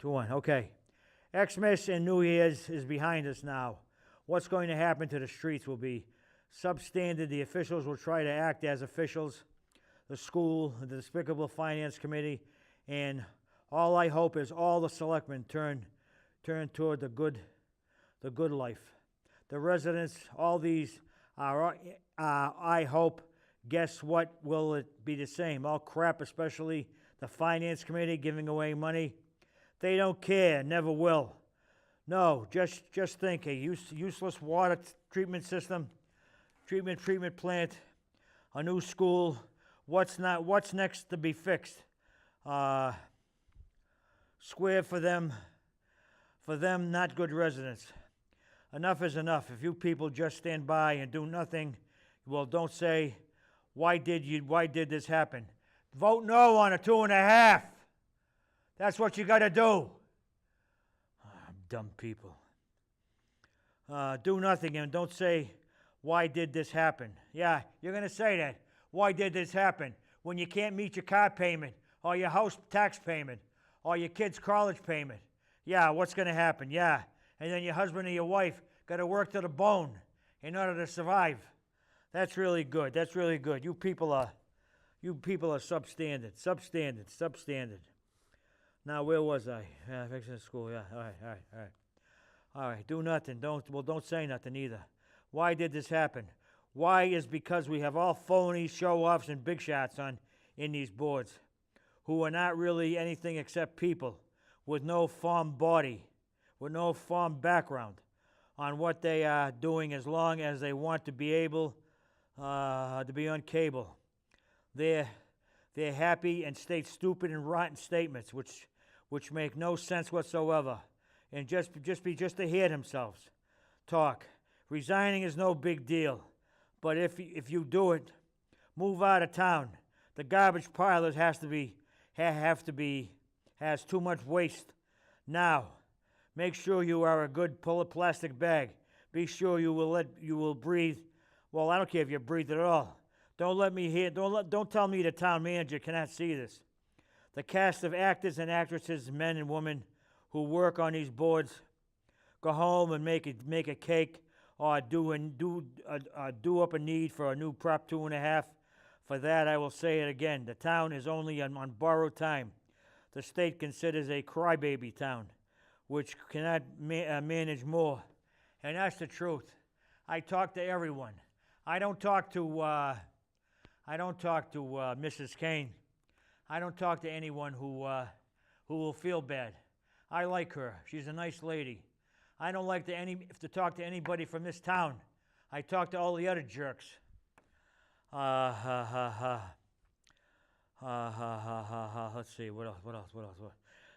2-1. Okay. Xmas and New Year's is behind us now. What's going to happen to the streets will be substandard. The officials will try to act as officials. The school, the despicable finance committee, and all I hope is all the selectmen turn toward the good life. The residents, all these are, I hope, guess what, will it be the same? All crap, especially the finance committee giving away money. They don't care, never will. No, just think, a useless water treatment system, treatment plant, a new school. What's next to be fixed? Square for them, not good residents. Enough is enough. If you people just stand by and do nothing, well, don't say, why did this happen? Vote no on a 2.5. That's what you got to do. Dumb people. Do nothing and don't say, why did this happen? Yeah, you're going to say that. Why did this happen? When you can't meet your car payment or your house tax payment or your kid's college payment. Yeah, what's going to happen? Yeah. And then your husband or your wife got to work to the bone in order to survive. That's really good. That's really good. You people are substandard. Now, where was I? Fixing school. Yeah. All right. Do nothing. Don't say nothing either. Why did this happen? Why is because we have all phony show-offs and big shots in these boards who are not really anything except people with no farm body, with no farm background on what they are doing as long as they want to be able to be on cable. They're happy and state stupid and rotten statements which make no sense whatsoever, and just to hear themselves talk. Resigning is no big deal, but if you do it, move out of town. The garbage pilers has too much waste. Now, make sure you are a good pull a plastic bag. Be sure you will breathe. Well, I don't care if you breathe at all. Don't tell me the town manager cannot see this. The cast of actors and actresses, men and women who work on these boards, go home and make a cake or do up a need for a new Prop 2.5. For that, I will say it again. The town is only on borrowed time. The state considers a crybaby town, which cannot manage more. And that's the truth. I talk to everyone. I don't talk to Mrs. Kane. I don't talk to anyone who will feel bad. I like her. She's a nice lady. I don't like to talk to anybody from this town. I talk to all the other jerks. Let's see, what else?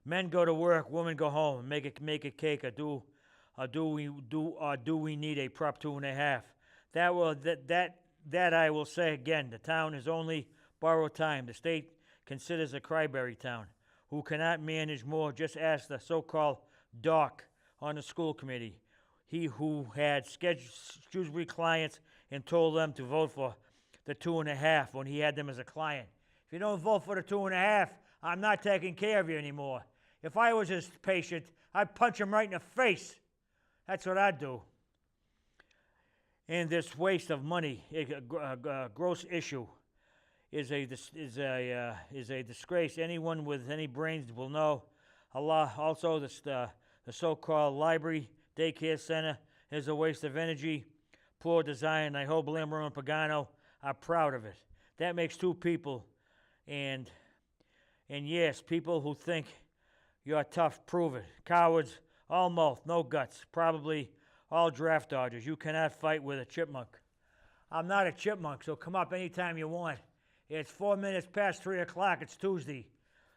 Men go to work, women go home, and make a cake. Or do we need a Prop 2.5? That I will say again. The town is only borrowed time. The state considers a cryberry town who cannot manage more. Just ask the so-called doc on the school committee. He who had Shrewsbury clients and told them to vote for the 2.5 when he had them as a client. If you don't vote for the 2.5, I'm not taking care of you anymore. If I was his patient, I'd punch him right in the face. That's what I'd do. And this waste of money, a gross issue, is a disgrace. Anyone with any brains will know. Also, the so-called library daycare center is a waste of energy, poor design. I hope Lamber and Pagano are proud of it. That makes two people, and yes, people who think you're tough, prove it. Cowards, all mouth, no guts, probably all draft dodgers. You cannot fight with a chipmunk. I'm not a chipmunk, so come up anytime you want. It's 4 minutes past 3 o'clock. It's Tuesday.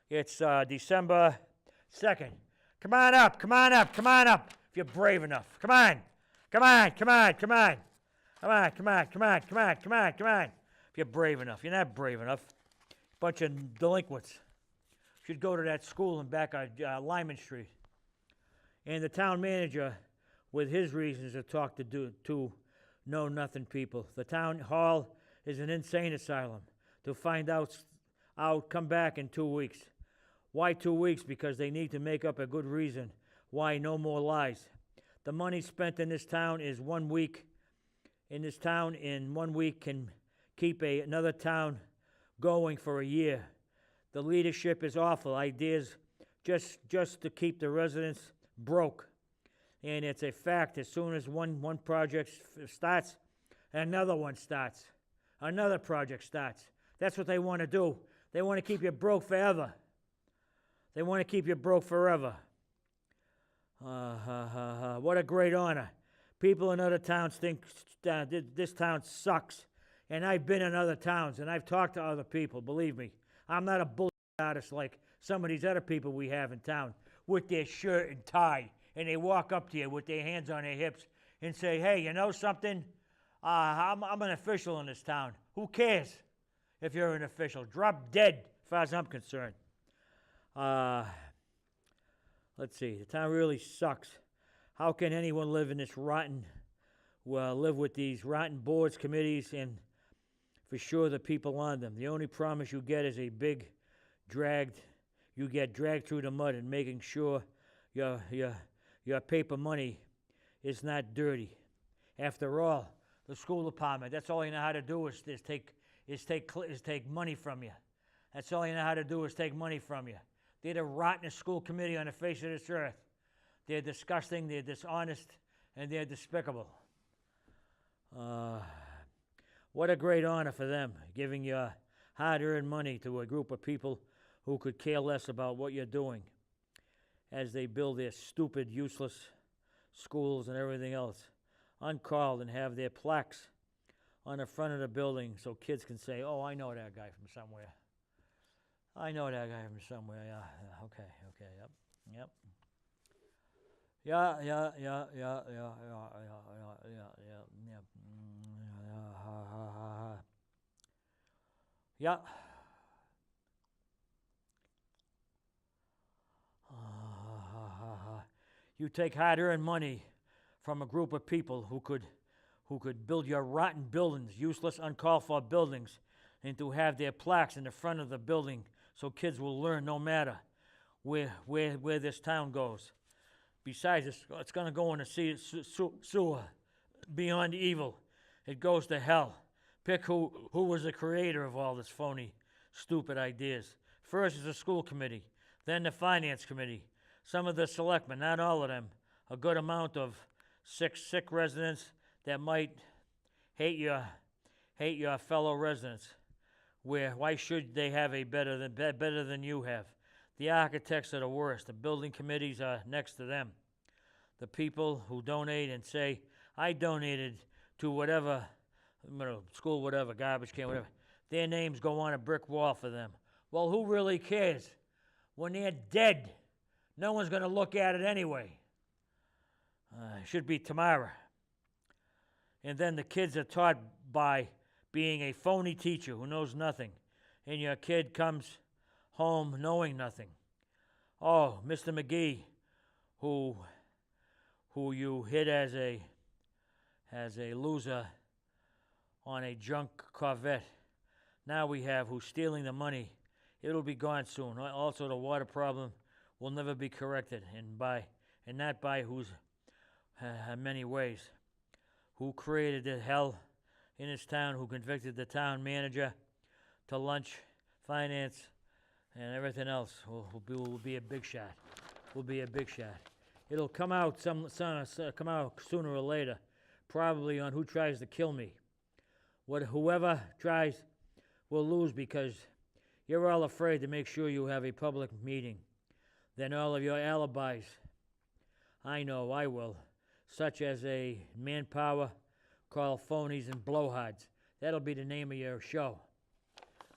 It's December 2nd. Come on up. If you're brave enough. Come on. If you're brave enough. You're not brave enough. Bunch of delinquents. Should go to that school in back on Lyman Street. And the town manager, with his reasons to talk to know-nothing people. The town hall is an insane asylum. To find out, come back in 2 weeks. Why 2 weeks? Because they need to make up a good reason why no more lies. The money spent in this town is 1 week. In this town, in 1 week, can keep another town going for a year. The leadership is awful. Ideas just to keep the residents broke. And it's a fact. As soon as one project starts, another one starts. Another project starts. That's what they want to do. They want to keep you broke forever. They want to keep you broke forever. What a great honor. People in other towns think this town sucks. And I've been in other towns, and I've talked to other people, believe me. I'm not a bullshit artist like some of these other people we have in town with their shirt and tie, and they walk up to you with their hands on their hips and say, hey, you know something? I'm an official in this town. Who cares if you're an official? Drop dead, as far as I'm concerned. Let's see. The town really sucks. How can anyone live in this live with these rotten boards, committees, and for sure the people on them? The only promise you get is you get dragged through the mud and making sure your paper money is not dirty. After all, the school department, that's all you know how to do is take money from you. That's all you know how to do is take money from you. They're the rottenest school committee on the face of this earth. They're disgusting, they're dishonest, and they're despicable. What a great honor for them, giving your hard-earned money to a group of people who could care less about what you're doing as they build their stupid, useless schools and everything else, uncalled, and have their plaques on the front of the building so kids can say, oh, I know that guy from somewhere. I know that guy from somewhere, yeah, okay, yep. Yeah. You take hard-earned money from a group of people who could build your rotten buildings, useless, uncalled-for buildings, and to have their plaques in the front of the building so kids will learn no matter where this town goes. Besides, it's going to go in a sewer beyond evil. It goes to hell. Pick who was the creator of all this phony, stupid ideas. First is the school committee, then the finance committee. Some of the selectmen, not all of them, a good amount of sick residents that might hate your fellow residents. Why should they have a better than you have? The architects are the worst. The building committees are next to them. The people who donate and say, I donated to whatever, school, whatever, garbage can, whatever. Their names go on a brick wall for them. Well, who really cares? When they're dead, no one's going to look at it anyway. It should be tomorrow. And then the kids are taught by being a phony teacher who knows nothing. And your kid comes home knowing nothing. Oh, Mr. McGee, who you hit as a loser on a junk Corvette. Now we have who's stealing the money. It'll be gone soon. Also, the water problem will never be corrected, and not by who's many ways. Who created the hell in this town? Who convicted the town manager to lunch, finance, and everything else? Will be a big shot. Will be a big shot. It'll come out come out sooner or later, probably on who tries to kill me. Whoever tries will lose because you're all afraid to make sure you have a public meeting. Then all of your alibis, I know I will, such as a manpower called phonies and blowhards. That'll be the name of your show.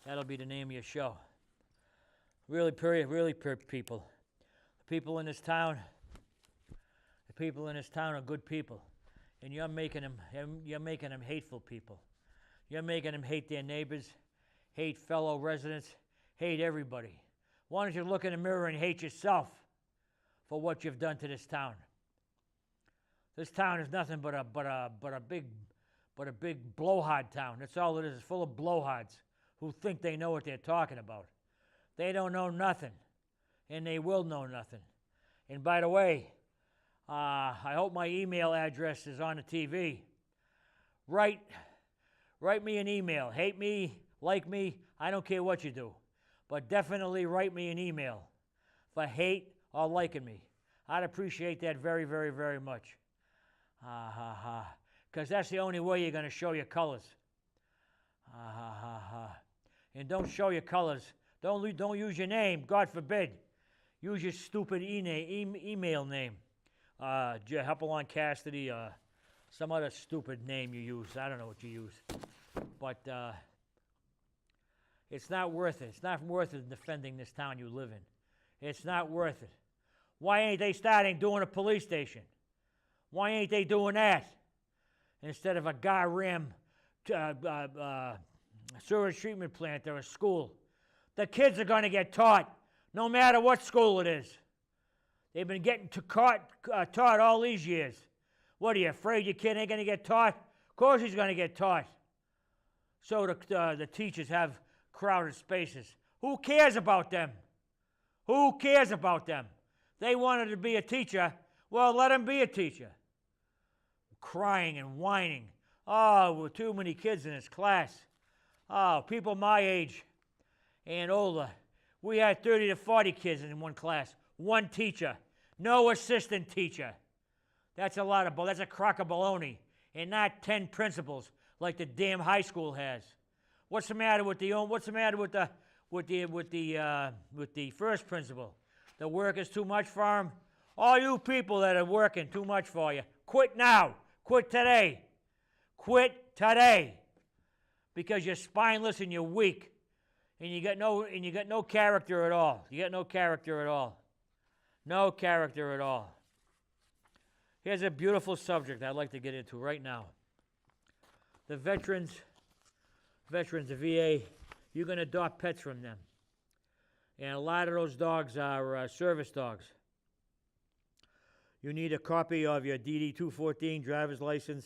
That'll be the name of your show. Really, people. The people in this town are good people, and you're making them hateful people. You're making them hate their neighbors, hate fellow residents, hate everybody. Why don't you look in the mirror and hate yourself for what you've done to this town? This town is nothing but a big blowhard town. That's all it is. It's full of blowhards who think they know what they're talking about. They don't know nothing. and they will know nothing. And by the way, I hope my email address is on the TV. Write me an email. Hate me, like me, I don't care what you do. But definitely write me an email for hate or liking me. I'd appreciate that very, very, very much. Because that's the only way you're going to show your colors. And don't show your colors. Don't use your name, God forbid. Use your stupid email name. Hepalon Cassidy, some other stupid name you use. I don't know what you use. But it's not worth it. It's not worth it defending this town you live in. It's not worth it. Why ain't they starting doing a police station? Why ain't they doing that? Instead of a Garam sewage treatment plant or a school. The kids are going to get taught, no matter what school it is. They've been getting taught all these years. What, are you afraid your kid ain't going to get taught? Of course he's going to get taught. So the teachers have crowded spaces. Who cares about them? Who cares about them? They wanted to be a teacher. Well, let them be a teacher. Crying and whining. Oh, we're too many kids in this class. Oh, people my age and older. We had 30 to 40 kids in one class. One teacher. No assistant teacher. That's a crock of baloney. And not 10 principals like the damn high school has. What's the matter with the first principal? The work is too much for him. All you people that are working too much for you, quit now. Quit today. Quit today. Because you're spineless and you're weak. And you got no character at all. You got no character at all. No character at all. Here's a beautiful subject I'd like to get into right now. The veterans, the VA, you can adopt pets from them. And a lot of those dogs are service dogs. You need a copy of your DD-214 driver's license,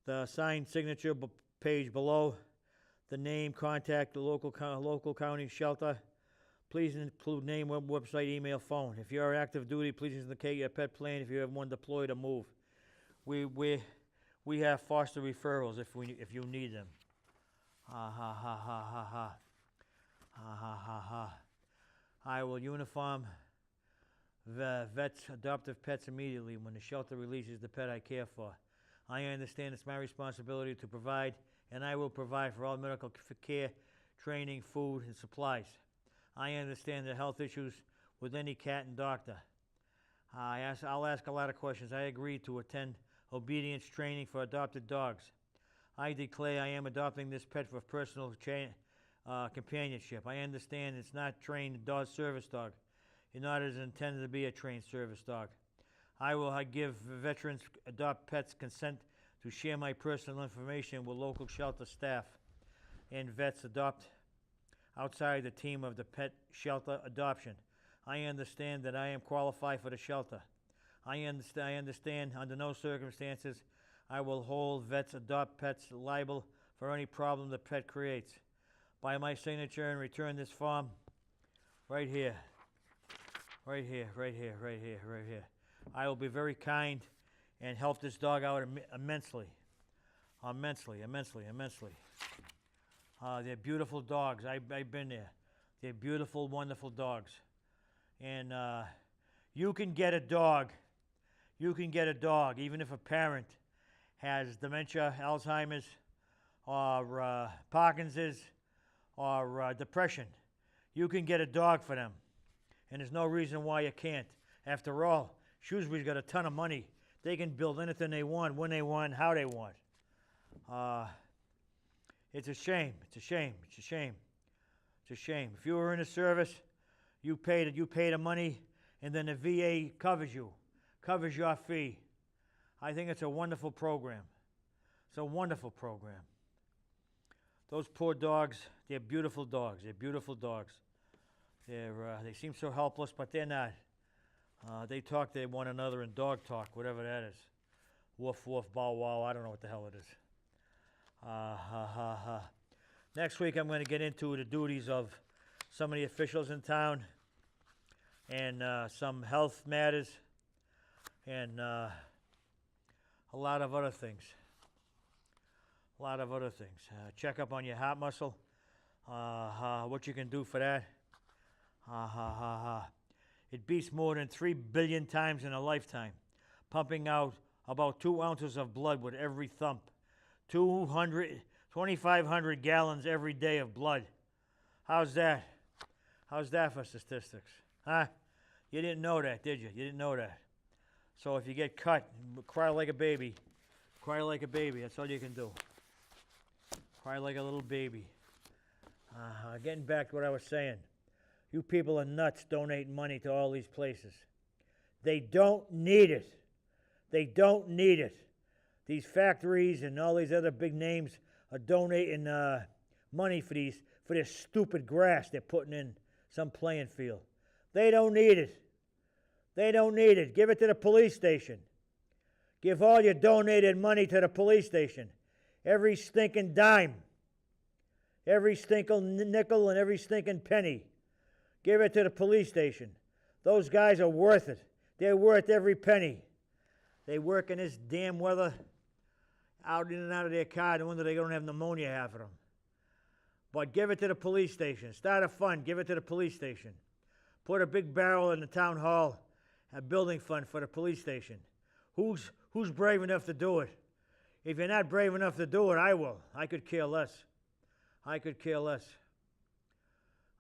the signed signature page below, the name, contact the local county shelter. Please include name, website, email, phone. If you are active duty, please indicate your pet plan if you have one deployed or move. We have foster referrals if you need them. I will uniform the vets adoptive pets immediately when the shelter releases the pet I care for. I understand it's my responsibility to provide, and I will provide for all medical care, training, food, and supplies. I understand the health issues with any cat and doctor. I'll ask a lot of questions. I agree to attend obedience training for adopted dogs. I declare I am adopting this pet for personal companionship. I understand it's not trained dog service dog. It's not as intended to be a trained service dog. I give veterans adopt pets consent to share my personal information with local shelter staff and vets adopt outside the team of the pet shelter adoption. I understand that I am qualified for the shelter. I understand under no circumstances I will hold vets adopt pets liable for any problem the pet creates. By my signature and return this form right here. Right here. I will be very kind and help this dog out immensely. They're beautiful dogs. I've been there. They're beautiful, wonderful dogs. And you can get a dog. Even if a parent has dementia, Alzheimer's, or Parkinson's, or depression. You can get a dog for them. And there's no reason why you can't. After all, Shrewsbury's got a ton of money. They can build anything they want, when they want, how they want. It's a shame. If you were in the service, you pay the money, and then the VA covers your fee. I think it's a wonderful program. It's a wonderful program. Those poor dogs, they're beautiful dogs. They seem so helpless, but they're not. They talk to one another in dog talk, whatever that is. Woof, woof, bow, wow, I don't know what the hell it is. Next week I'm going to get into the duties of some of the officials in town. and some health matters, and a lot of other things. A lot of other things. Check up on your heart muscle. What you can do for that. It beats more than 3 billion times in a lifetime, pumping out about 2 ounces of blood with every thump. 2,500 gallons every day of blood. How's that? How's that for statistics? Huh? You didn't know that, did you? You didn't know that. So if you get cut, cry like a baby. Cry like a baby. That's all you can do. Cry like a little baby. Getting back to what I was saying. You people are nuts donating money to all these places. They don't need it. They don't need it. These factories and all these other big names are donating money for this stupid grass they're putting in some playing field. They don't need it. They don't need it. Give it to the police station. Give all your donated money to the police station. Every stinking dime. Every stinking nickel and every stinking penny. Give it to the police station. Those guys are worth it. They're worth every penny. They work in this damn weather, out in and out of their car. No wonder they don't have pneumonia, half of them. But give it to the police station. Start a fund. Give it to the police station. Put a big barrel in the town hall, a building fund for the police station. Who's brave enough to do it? If you're not brave enough to do it, I will. I could care less. I could care less.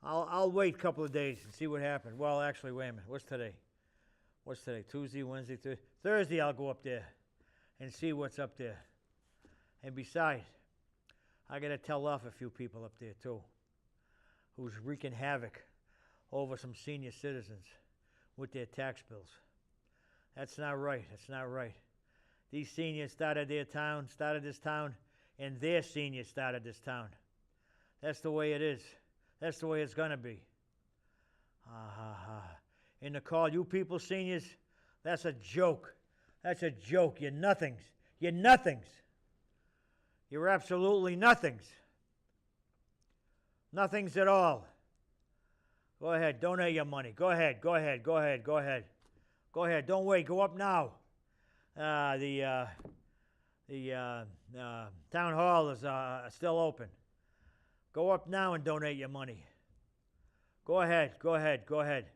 I'll wait a couple of days and see what happens. Well, actually, wait a minute. What's today? What's today? Tuesday, Wednesday, Thursday. I'll go up there and see what's up there. And besides, I got to tell off a few people up there too, who's wreaking havoc over some senior citizens with their tax bills. That's not right. That's not right. These seniors started this town, and their seniors started this town. That's the way it is. That's the way it's going to be. And to call you people seniors, that's a joke. That's a joke. You're nothings. You're nothings. You're absolutely nothings. Nothings at all. Go ahead. Donate your money. Go ahead. Go ahead. Go ahead. Go ahead. Go ahead. Don't wait. Go up now. The town hall is still open. Go up now and donate your money. Go ahead, go ahead, go ahead.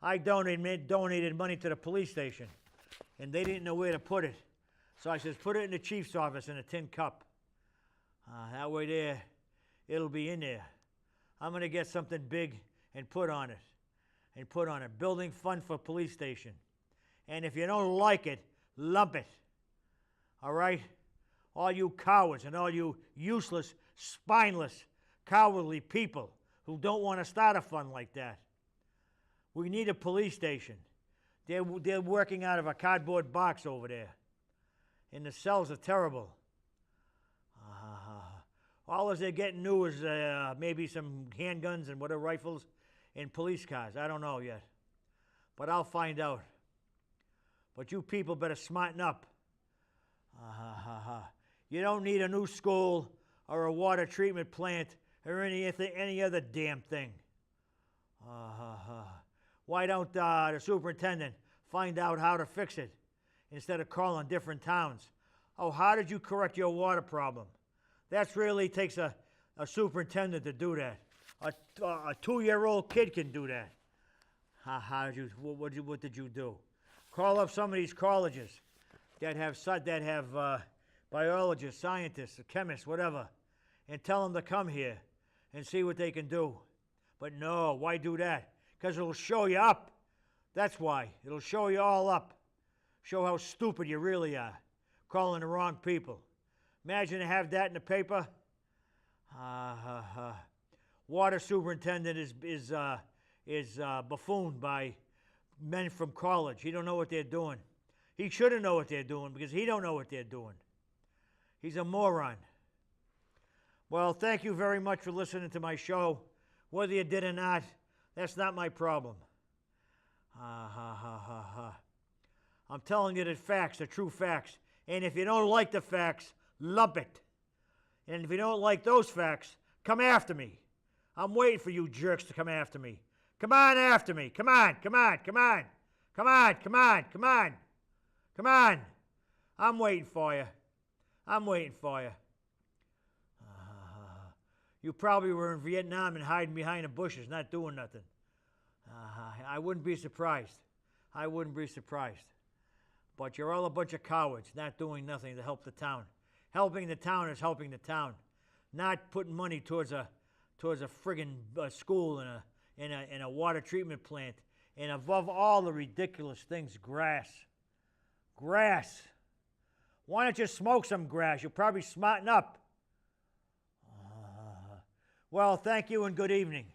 I donated money to the police station, and they didn't know where to put it. So I says, put it in the chief's office in a tin cup. That way there, it'll be in there. I'm going to get something big and put on it. Building fund for police station. And if you don't like it, lump it. All right? All you cowards and all you useless, spineless, cowardly people who don't want to start a fund like that. We need a police station. They're working out of a cardboard box over there. And the cells are terrible. All they're getting new is maybe some handguns and whatever rifles and police cars. I don't know yet. But I'll find out. But you people better smarten up. You don't need a new school or a water treatment plant or any other damn thing. Why don't the superintendent find out how to fix it instead of calling different towns? Oh, how did you correct your water problem? That really takes a superintendent to do that. A 2-year-old kid can do that. What did you do? Call up some of these colleges that have biologists, scientists, chemists, whatever, and tell them to come here and see what they can do. But no, why do that? Because it'll show you up. That's why. It'll show you all up. Show how stupid you really are, calling the wrong people. Imagine to have that in the paper. Water superintendent is buffooned by men from college. He don't know what they're doing. He shouldn't know what they're doing because he don't know what they're doing. He's a moron. Well, thank you very much for listening to my show. Whether you did or not, that's not my problem. I'm telling you the facts, the true facts. And if you don't like the facts, lump it. And if you don't like those facts, come after me. I'm waiting for you jerks to come after me. Come on after me. Come on, come on, come on. Come on, come on, come on. Come on. I'm waiting for you. I'm waiting for you. You probably were in Vietnam and hiding behind the bushes, not doing nothing. I wouldn't be surprised. I wouldn't be surprised. But you're all a bunch of cowards, not doing nothing to help the town. Helping the town is helping the town, not putting money towards a friggin' school and a water treatment plant, and above all the ridiculous things, grass. Grass. Why don't you smoke some grass? You'll probably smarten up. Well, thank you and good evening.